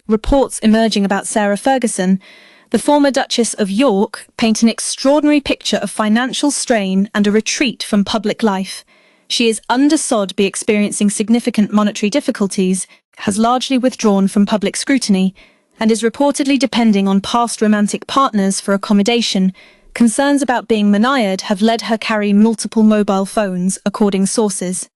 Reports emerging about Sarah Ferguson, the former Duchess of York, paint an extraordinary picture of financial strain and a retreat from public life. She is understood to be experiencing significant monetary difficulties, has largely withdrawn from public scrutiny, and is reportedly depending on past romantic partners for accommodation. Concerns about being maniared have led her carry multiple mobile phones, according sources.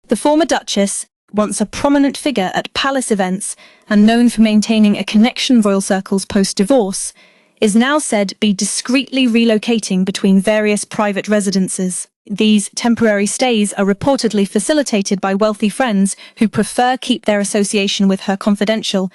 The former Duchess, once a prominent figure at palace events and known for maintaining a connection with royal circles post-divorce, is now said to be discreetly relocating between various private residences. These temporary stays are reportedly facilitated by wealthy friends who prefer keep their association with her confidential.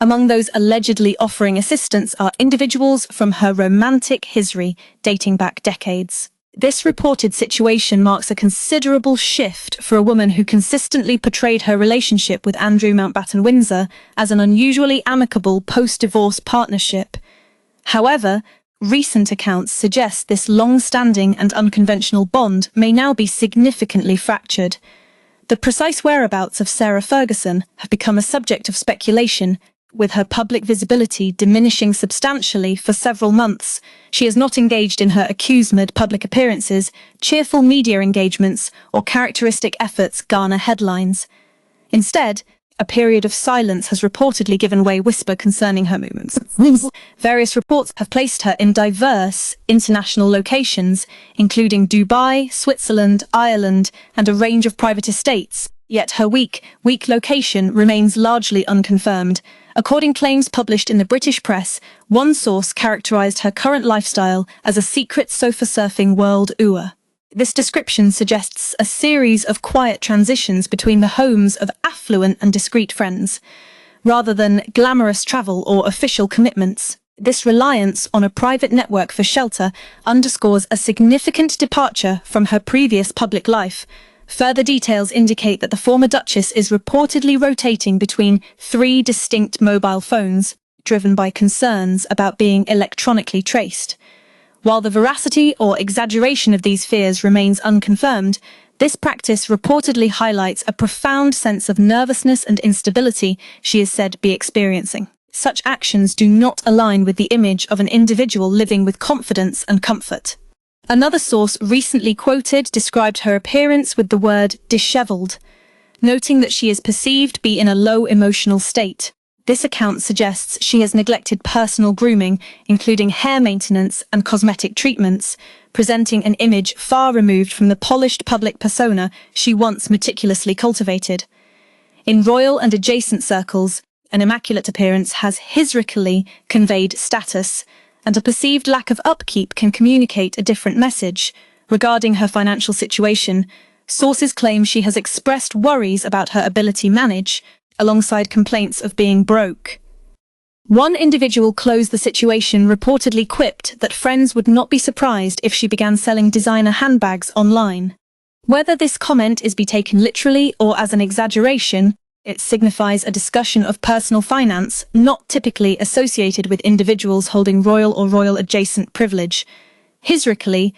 Among those allegedly offering assistance are individuals from her romantic history dating back decades. This reported situation marks a considerable shift for a woman who consistently portrayed her relationship with Andrew Mountbatten Windsor as an unusually amicable post-divorce partnership. However, recent accounts suggest this long-standing and unconventional bond may now be significantly fractured. The precise whereabouts of Sarah Ferguson have become a subject of speculation, with her public visibility diminishing substantially for several months. She has not engaged in her accustomed public appearances, cheerful media engagements, or characteristic efforts garner headlines. Instead, a period of silence has reportedly given way whisper concerning her movements. Various reports have placed her in diverse international locations, including Dubai, Switzerland, Ireland, and a range of private estates. Yet her weak location remains largely unconfirmed. According to claims published in the British press, one source characterized her current lifestyle as a secret sofa-surfing world tour. This description suggests a series of quiet transitions between the homes of affluent and discreet friends, rather than glamorous travel or official commitments. This reliance on a private network for shelter underscores a significant departure from her previous public life. Further details indicate that the former Duchess is reportedly rotating between 3 distinct mobile phones, driven by concerns about being electronically traced. While the veracity or exaggeration of these fears remains unconfirmed, this practice reportedly highlights a profound sense of nervousness and instability she is said to be experiencing. Such actions do not align with the image of an individual living with confidence and comfort. Another source recently quoted described her appearance with the word dishevelled, noting that she is perceived to be in a low emotional state. This account suggests she has neglected personal grooming, including hair maintenance and cosmetic treatments, presenting an image far removed from the polished public persona she once meticulously cultivated. In royal and adjacent circles, an immaculate appearance has historically conveyed status, and a perceived lack of upkeep can communicate a different message. Regarding her financial situation, sources claim she has expressed worries about her ability to manage, alongside complaints of being broke. One individual closed the situation reportedly quipped that friends would not be surprised if she began selling designer handbags online. Whether this comment is to be taken literally or as an exaggeration, it signifies a discussion of personal finance not typically associated with individuals holding royal or royal-adjacent privilege. Historically,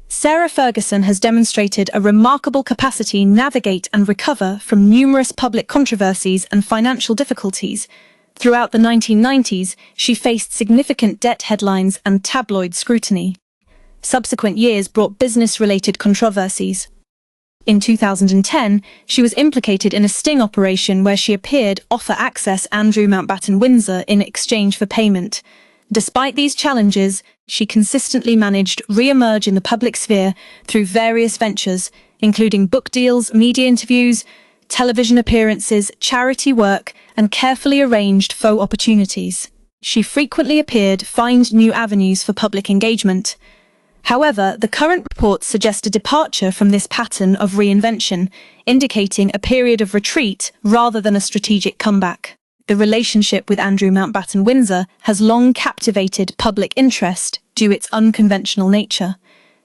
Sarah Ferguson has demonstrated a remarkable capacity to navigate and recover from numerous public controversies and financial difficulties. Throughout the 1990s, she faced significant debt headlines and tabloid scrutiny. Subsequent years brought business-related controversies. In 2010, she was implicated in a sting operation where she appeared to offer access Andrew Mountbatten Windsor in exchange for payment. Despite these challenges, she consistently managed to re-emerge in the public sphere through various ventures, including book deals, media interviews, television appearances, charity work, and carefully arranged faux opportunities. She frequently appeared to find new avenues for public engagement. However, the current reports suggest a departure from this pattern of reinvention, indicating a period of retreat rather than a strategic comeback. The relationship with Andrew Mountbatten Windsor has long captivated public interest due to its unconventional nature.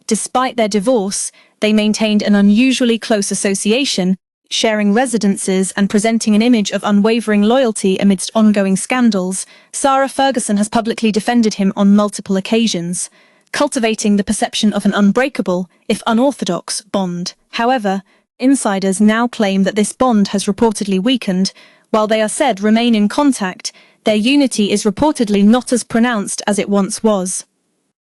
Despite their divorce, they maintained an unusually close association, sharing residences and presenting an image of unwavering loyalty amidst ongoing scandals. Sarah Ferguson has publicly defended him on multiple occasions, cultivating the perception of an unbreakable, if unorthodox, bond. However, insiders now claim that this bond has reportedly weakened, While they are said remain in contact, their unity is reportedly not as pronounced as it once was.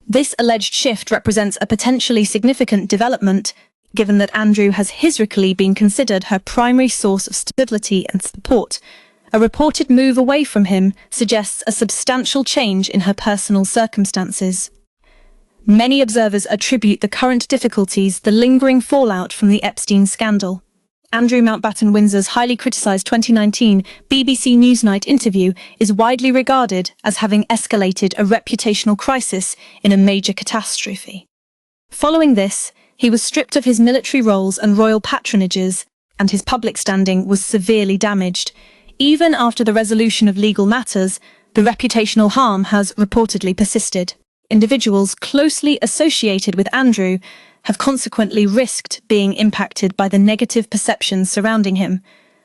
This alleged shift represents a potentially significant development, given that Andrew has historically been considered her primary source of stability and support. A reported move away from him suggests a substantial change in her personal circumstances. Many observers attribute the current difficulties the lingering fallout from the Epstein scandal. Andrew Mountbatten Windsor's highly criticised 2019 BBC Newsnight interview is widely regarded as having escalated a reputational crisis in a major catastrophe. Following this, he was stripped of his military roles and royal patronages, and his public standing was severely damaged. Even after the resolution of legal matters, the reputational harm has reportedly persisted. Individuals closely associated with Andrew have consequently risked being impacted by the negative perceptions surrounding him.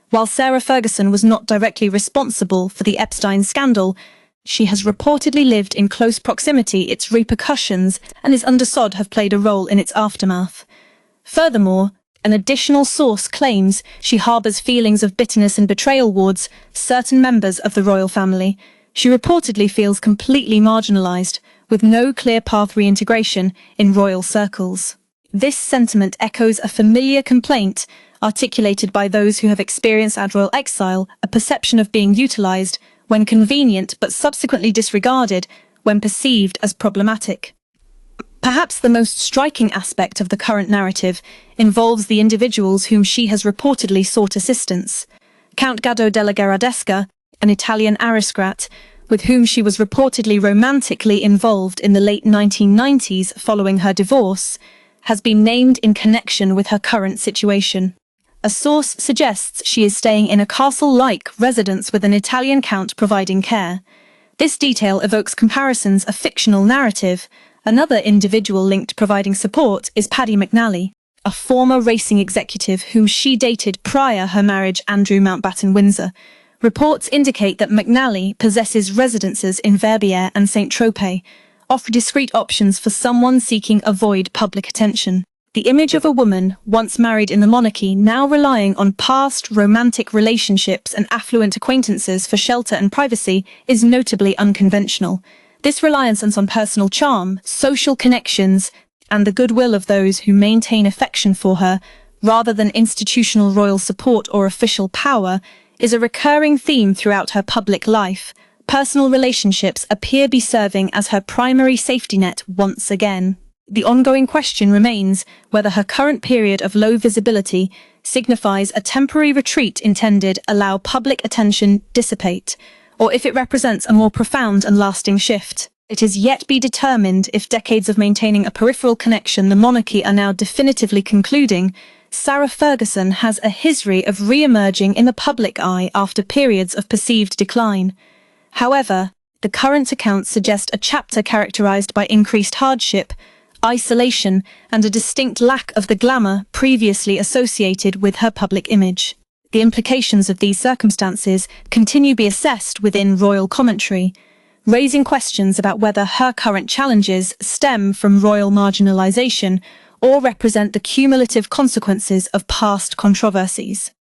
While Sarah Ferguson was not directly responsible for the Epstein scandal, she has reportedly lived in close proximity to its repercussions and is understood to have played a role in its aftermath. Furthermore, an additional source claims she harbours feelings of bitterness and betrayal towards certain members of the royal family. She reportedly feels completely marginalised, with no clear path reintegration in royal circles. This sentiment echoes a familiar complaint articulated by those who have experienced royal exile, a perception of being utilised when convenient but subsequently disregarded when perceived as problematic. Perhaps the most striking aspect of the current narrative involves the individuals whom she has reportedly sought assistance. Count Gaddo della Gherardesca, an Italian aristocrat, with whom she was reportedly romantically involved in the late 1990s following her divorce, has been named in connection with her current situation. A source suggests she is staying in a castle-like residence with an Italian count providing care. This detail evokes comparisons of fictional narrative. Another individual linked providing support is Paddy McNally, a former racing executive whom she dated prior her marriage Andrew Mountbatten Windsor. Reports indicate that McNally possesses residences in Verbier and Saint-Tropez, offering discreet options for someone seeking to avoid public attention. The image of a woman once married in the monarchy now relying on past romantic relationships and affluent acquaintances for shelter and privacy is notably unconventional. This reliance on personal charm, social connections, and the goodwill of those who maintain affection for her, rather than institutional royal support or official power, is a recurring theme throughout her public life. Personal relationships appear to be serving as her primary safety net once again. The ongoing question remains whether her current period of low visibility signifies a temporary retreat intended to allow public attention dissipate, or if it represents a more profound and lasting shift. It is yet to be determined if decades of maintaining a peripheral connection the monarchy are now definitively concluding. Sarah Ferguson has a history of re-emerging in the public eye after periods of perceived decline. However, the current accounts suggest a chapter characterized by increased hardship, isolation, and a distinct lack of the glamour previously associated with her public image. The implications of these circumstances continue to be assessed within royal commentary, raising questions about whether her current challenges stem from royal marginalization or represent the cumulative consequences of past controversies.